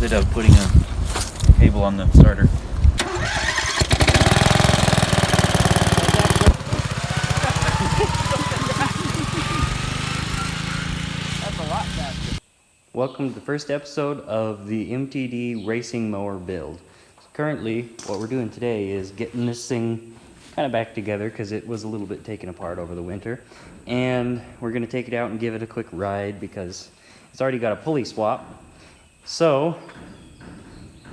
opposite of putting a cable on the starter. That's a lot faster. Welcome to the first episode of the MTD racing mower build. Currently, what we're doing today is getting this thing kind of back together because it was a little bit taken apart over the winter. And we're going to take it out and give it a quick ride because it's already got a pulley swap. So,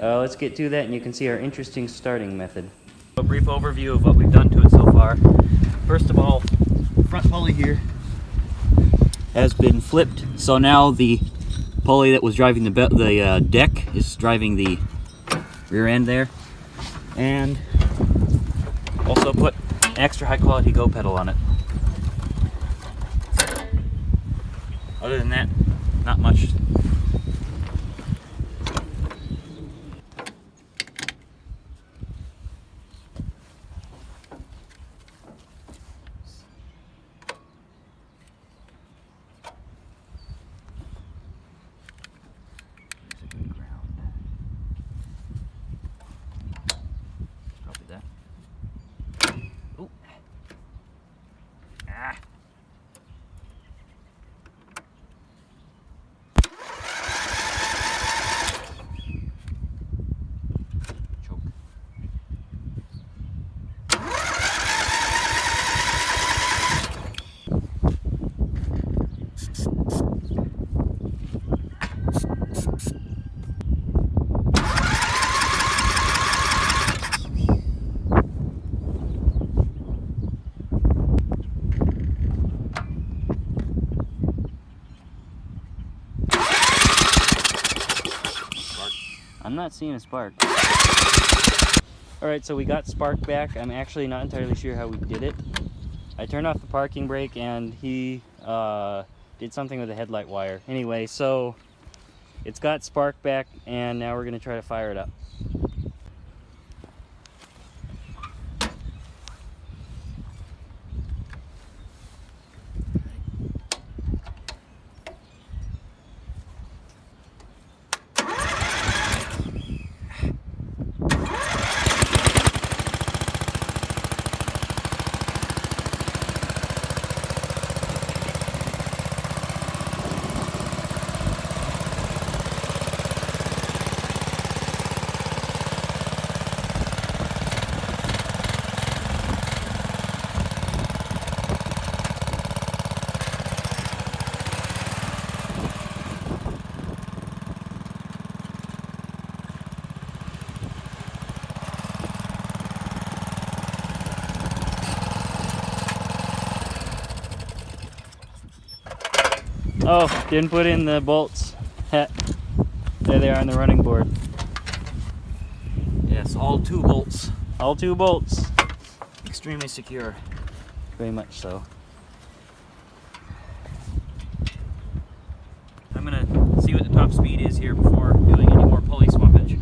let's get to that and you can see our interesting starting method. A brief overview of what we've done to it so far. First of all, front pulley here has been flipped. So now the pulley that was driving the deck is driving the rear end there. And also put an extra high quality go pedal on it. Other than that, not much. I'm not seeing a spark. Alright, so we got spark back. I'm actually not entirely sure how we did it. I turned off the parking brake and he did something with the headlight wire. Anyway, so it's got spark back and now we're going to try to fire it up. Oh, didn't put in the bolts. There they are on the running board. Yes, all 2 bolts. All 2 bolts. Extremely secure. Very much so. I'm gonna see what the top speed is here before doing any more pulley swappage.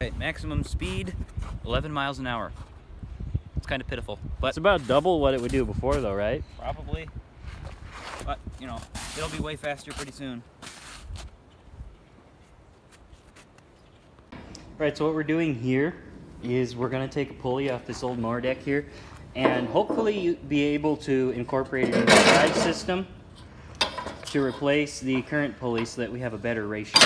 Right, maximum speed, 11 miles an hour. It's kind of pitiful, but It's about double what it would do before though, right? probably. But, you know, it'll be way faster pretty soon. Right, so what we're doing here is we're going to take a pulley off this old mower deck here and hopefully be able to incorporate it into the drive system to replace the current pulley so that we have a better ratio.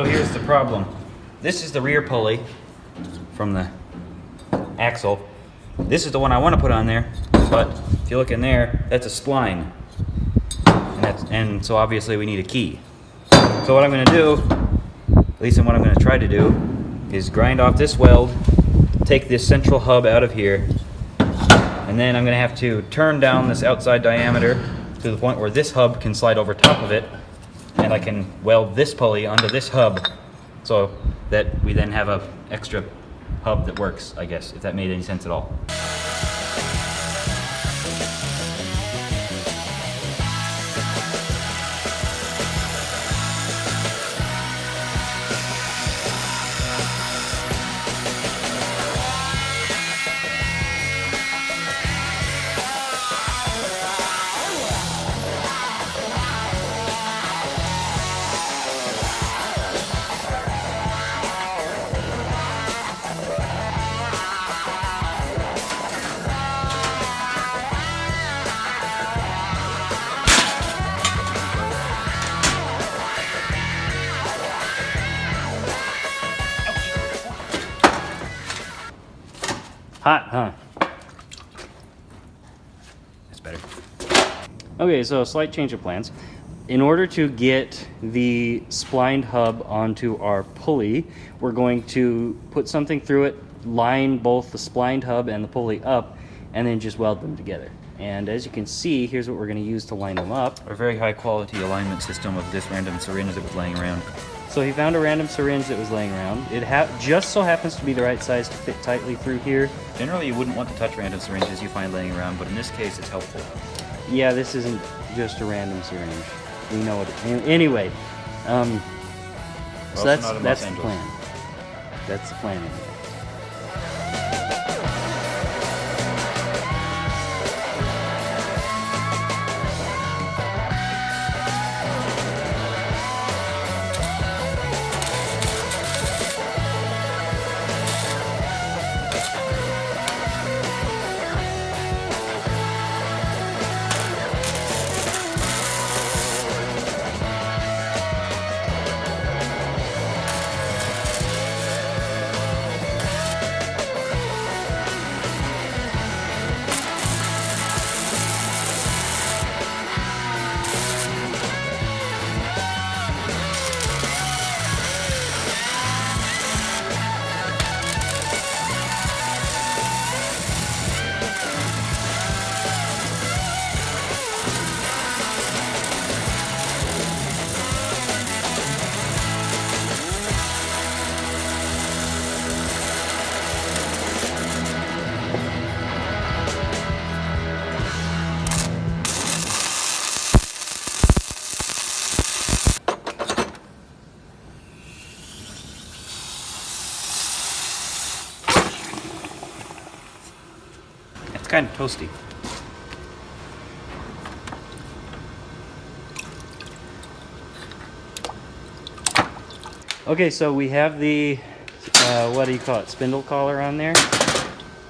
So here's the problem. This is the rear pulley from the axle. This is the one I want to put on there, but if you look in there, that's a spline. And so obviously we need a key. So what I'm going to do, at least what I'm going to try to do, is grind off this weld, take this central hub out of here, and then I'm going to have to turn down this outside diameter to the point where this hub can slide over top of it, and I can weld this pulley onto this hub so that we then have a extra hub that works, I guess, if that made any sense at all. Hot, huh? That's better. Okay, so slight change of plans. In order to get the splined hub onto our pulley, we're going to put something through it, line both the splined hub and the pulley up, and then just weld them together. And as you can see, here's what we're going to use to line them up. A very high quality alignment system of this random syringe that was laying around. So he found a random syringe that was laying around. It just so happens to be the right size to fit tightly through here. Generally, you wouldn't want to touch random syringes you find laying around, but in this case, it's helpful. Yeah, this isn't just a random syringe. We know it. Anyway, so that's the plan. That's the plan. Anyway. Kind of toasty. Okay, so we have the, what do you call it, spindle collar on there.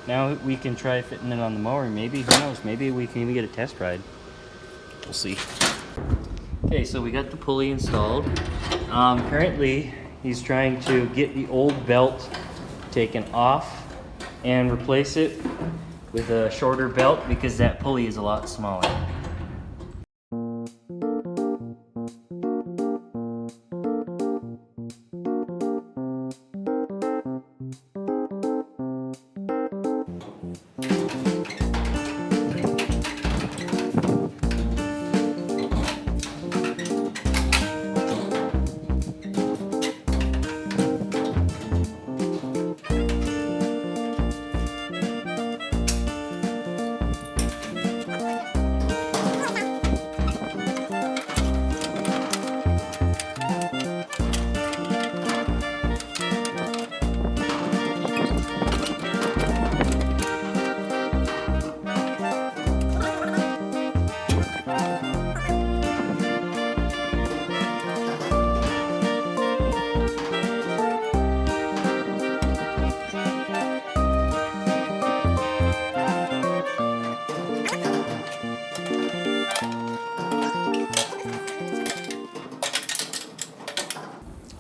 Now we can try fitting it on the mower. Maybe, who knows, maybe we can even get a test ride. We'll see. Okay, so we got the pulley installed. Currently, he's trying to get the old belt taken off and replace it with a shorter belt because that pulley is a lot smaller.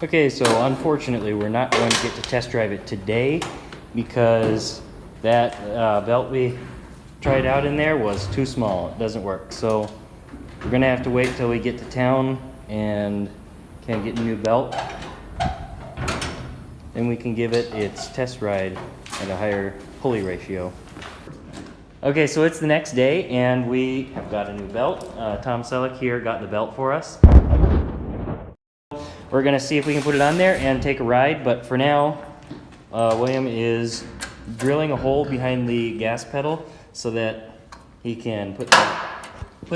Okay, so unfortunately we're not going to get to test drive it today because that belt we tried out in there was too small. It doesn't work. So we're gonna have to wait till we get to town and can get a new belt. Then we can give it its test ride at a higher pulley ratio. Okay, so it's the next day and we have got a new belt. Tom Selleck here got the belt for us. We're gonna see if we can put it on there and take a ride, but for now, William is drilling a hole behind the gas pedal so that he can put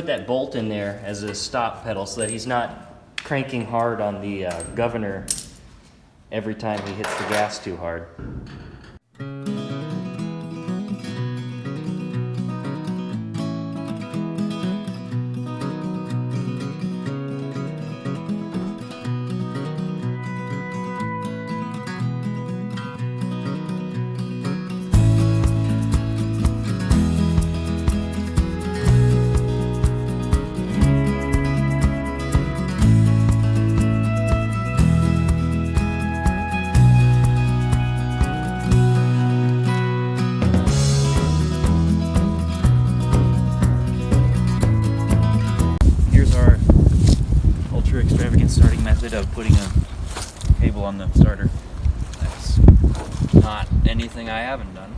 that bolt in there as a stop pedal so that he's not cranking hard on the governor every time he hits the gas too hard. Starting method of putting a cable on the starter. That's not anything I haven't done.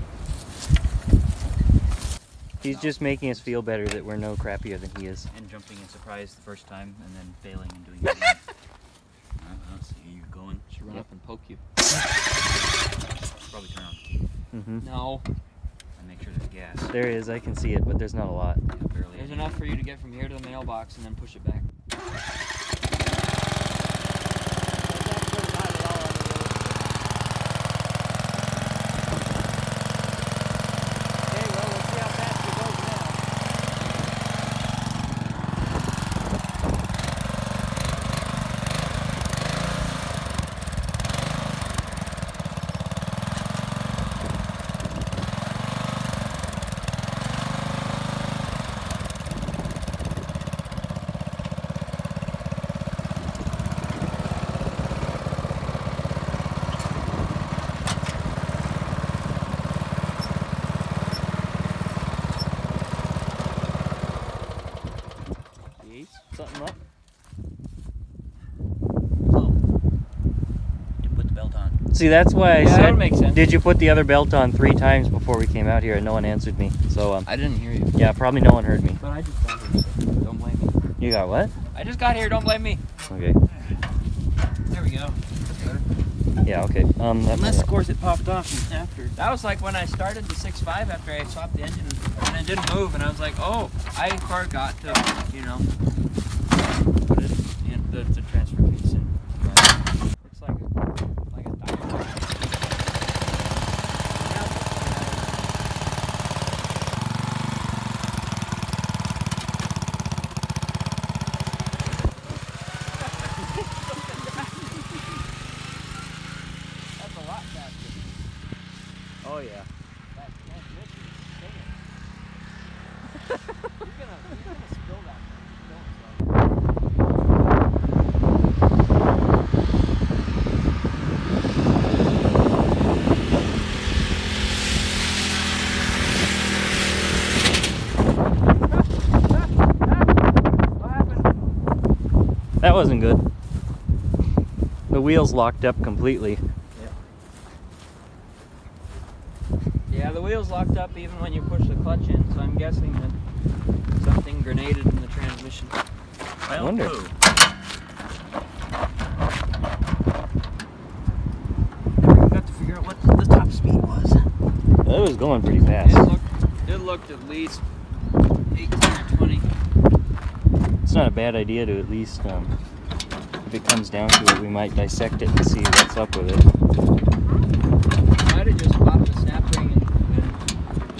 He's just making us feel better that we're no crappier than he is. And jumping in surprise the first time and then failing and doing it again. I'll see you going. Should run up and poke you. Probably turn on the key. No. And make sure there's gas. There is, I can see it, but there's not a lot. Yeah, barely. There's enough for you to get from here to the mailbox and then push it back. Something up? Oh. You put the belt on. See, that's why I Yeah, that said, would make sense. did you put the other belt on 3 times before we came out here? And no one answered me. So, I didn't hear you. yeah, probably no one heard me. But I just got here, so don't blame me. You got what? I just got here, don't blame me. Okay. There we go. That's better. Yeah, okay. Unless, of course, it popped off after. That was like when I started the 6.5 after I swapped the engine and it didn't move, and I was like, oh, I forgot to, you know, put it in the transfer case in. Looks like a tire. That's a lot faster. Oh, yeah. That transmission is stinging. You're gonna spill that. What happened? That wasn't good. The wheels locked up completely. Yeah, the wheel's locked up even when you push the clutch in, so I'm guessing that something grenaded in the transmission. I wonder. Never got to figure out what the top speed was. It was going pretty fast. It looked at least 18 or 20. It's not a bad idea to at least, if it comes down to it, we might dissect it and see what's up with it. Might have just popped the snap ring and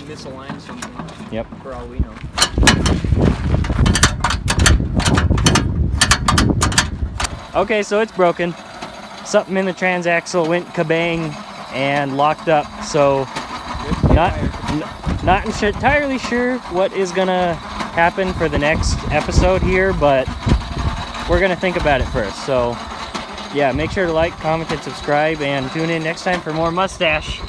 misaligned something. Yep. For all we know. Okay, so it's broken. Something in the transaxle went kabang and locked up. So not entirely sure what is gonna happen for the next episode here, but we're gonna think about it first. So yeah, make sure to like, comment, and subscribe, and tune in next time for more mustache.